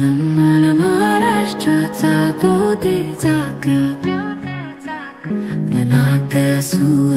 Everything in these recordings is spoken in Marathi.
सन्मान महाराष्ट्राचा गोदीचा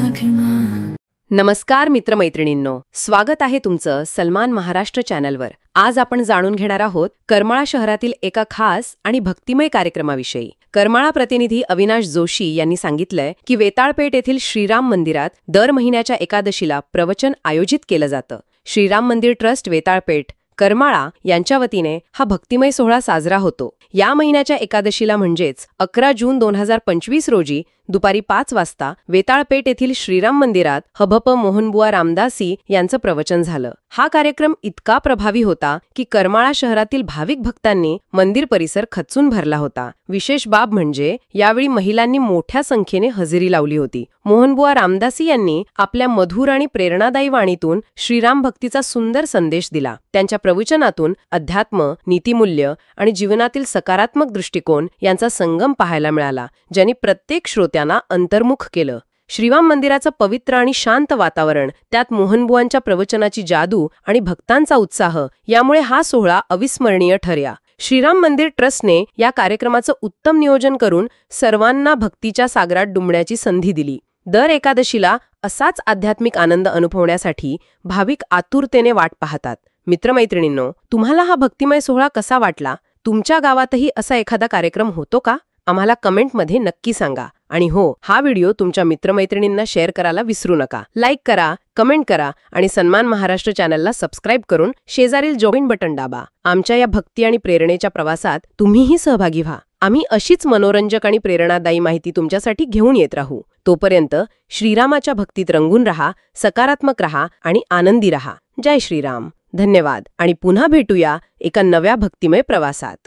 अभिमान. नमस्कार मित्रमैत्रिणींनो, स्वागत आहे तुमचं सलमान महाराष्ट्र चॅनलवर. आज आपण जाणून घेणार आहोत करमाळा शहरातील एका खास आणि भक्तिमय कार्यक्रमाविषयी. करमाळा प्रतिनिधी अविनाश जोशी यांनी सांगितलंय की वेताळपेठ येथील श्रीराम मंदिरात दर महिन्याच्या एकादशीला प्रवचन आयोजित केलं जातं. श्रीराम मंदिर ट्रस्ट वेताळपेठ करमाळा यांच्या वतीने हा भक्तिमय सोहळा साजरा होतो. या महिन्याच्या एकादशीला म्हणजेच 11 जून 2025 रोजी दुपारी 5 वाजता वेताळपेठ येथील श्रीराम मंदिरात हभप मोहनबुवा रामदासी यांचं प्रवचन झालं. हा कार्यक्रम इतका प्रभावी होता की करमाळा शहरातील भाविक भक्तांनी मंदिर परिसर खच्चून भरला होता. विशेष बाब म्हणजे यावेळी महिलांनी मोठ्या संख्येने हजेरी लावली होती. मोहनबुवा रामदासी यांनी आपल्या मधुर आणि प्रेरणादायी वाणीतून श्रीराम भक्तीचा सुंदर संदेश दिला. त्यांच्या प्रवचनातून अध्यात्म, नीतिमूल्य आणि जीवनातील सकारात्मक दृष्टिकोन यांचा संगम पाहायला मिळाला, ज्यांनी प्रत्येक श्रोत्यांना अंतर्मुख केलं. श्रीराम मंदिराचं पवित्र आणि शांत वातावरण, त्यात मोहनबुवांच्या प्रवचनाची जादू आणि भक्तांचा उत्साह यामुळे हा सोहळा अविस्मरणीय ठरला. श्रीराम मंदिर ट्रस्टने या कार्यक्रमाचं उत्तम नियोजन करून सर्वांना भक्तीच्या सागरात डुंबण्याची संधी दिली. दर एकादशीला असाच आध्यात्मिक आनंद अनुभवण्यासाठी भाविक आतुरतेने वाट पाहतात. मित्रमैत्रिणींनो, तुम्हाला हा भक्तिमय सोहळा कसा वाटला? तुमच्या गावातही असा एखादा कार्यक्रम होतो का? आम्हाला कमेंटमध्ये नक्की सांगा. आणि हो, हा व्हिडिओ तुमच्या मित्रमैत्रिणींना शेअर करायला विसरू नका. लाईक करा, कमेंट करा आणि सन्मान महाराष्ट्र चॅनलला सबस्क्राईब करून शेजारील जॉईन बटन दाबा. आमच्या या भक्ती आणि प्रेरणेच्या प्रवासात तुम्हीही सहभागी व्हा. आम्ही अशीच मनोरंजक आणि प्रेरणादायी माहिती तुमच्यासाठी घेऊन येत राहू. तोपर्यंत श्रीरामाच्या भक्तीत रंगून रहा, सकारात्मक रहा आणि आनंदी रहा. जय श्रीराम. धन्यवाद आणि पुन्हा भेटूया एका नव्या भक्तिमय प्रवासात.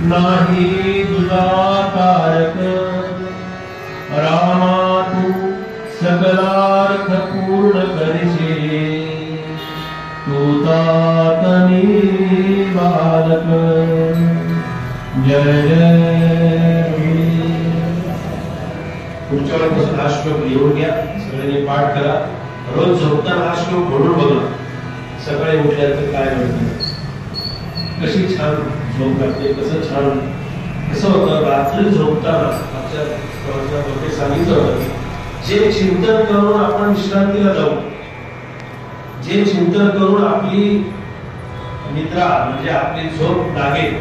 नाही तुझा तारक रामा, तू सकलार्थ पूर्ण करशे, तू तातनी बालक. जय जय. पुढच्या वेळेपासून हा श्लोक लिहून घ्या, सगळ्यांनी पाठ करा. रोज झोपताना हा श्लोक म्हणून बघा. सकाळी उठल्यानंतर काय म्हणतात, कशी छान झोप लागते, कसं छान कसं होतं. रात्री झोपताना आपल्या प्रवचनामध्ये सांगितलं होतं, जे चिंतन करून आपण विश्रांतीला जाऊ, जे चिंतन करून आपली निद्रा म्हणजे आपली झोप लागेल.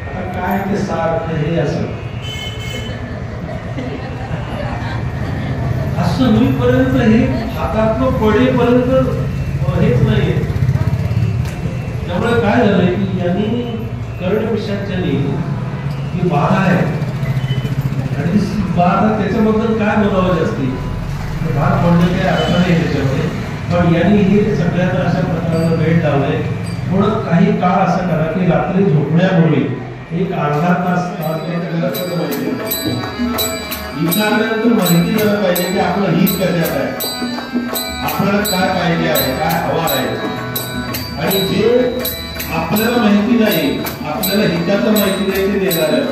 आता काय ते सार्थ हे असं होईपर्यंत हे हातातलं पडेपर्यंत हेच नाहीये. त्यामुळे काय झालंय की यांनी कर्णपिशाच्यानी ही बाधा आहे आणि बाधा त्याच्याबद्दल काय बोलावं जास्ती भाग पडलं काही अर्थ नाही त्याच्यामध्ये. पण यांनी हे सगळ्यांना अशा प्रकारचं भेट लावलंय. थोडं काही काळ असं करा की रात्री झोपण्यापूर्वी एक अर्धा तास विचारल्यानंतर माहिती झालं पाहिजे की आपलं हित कशात आहे, आपल्याला काय पाहिजे आहे, काय हवा आहे. आणि जे आपल्याला माहिती नाही, आपल्याला हिताचं माहिती नाही ते देणार आहे.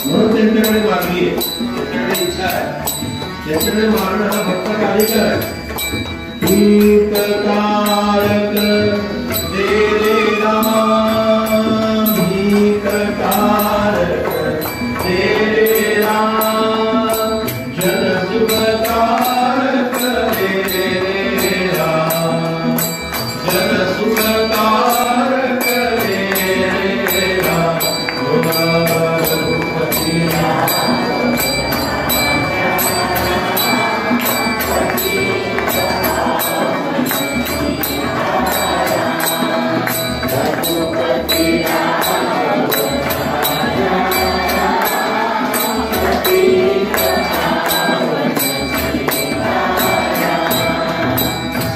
म्हणून त्यांच्याकडे मागणी आहे, त्यांच्याकडे इच्छा आहे, त्यांच्याकडे मागणं हा भक्त कार्य करायचं. हितकारक दे रे राम, हितकारक दे रे राम, जनसुखकारक दे रे राम, जनसुखकारक दे रे राम.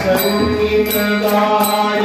संगीत गाय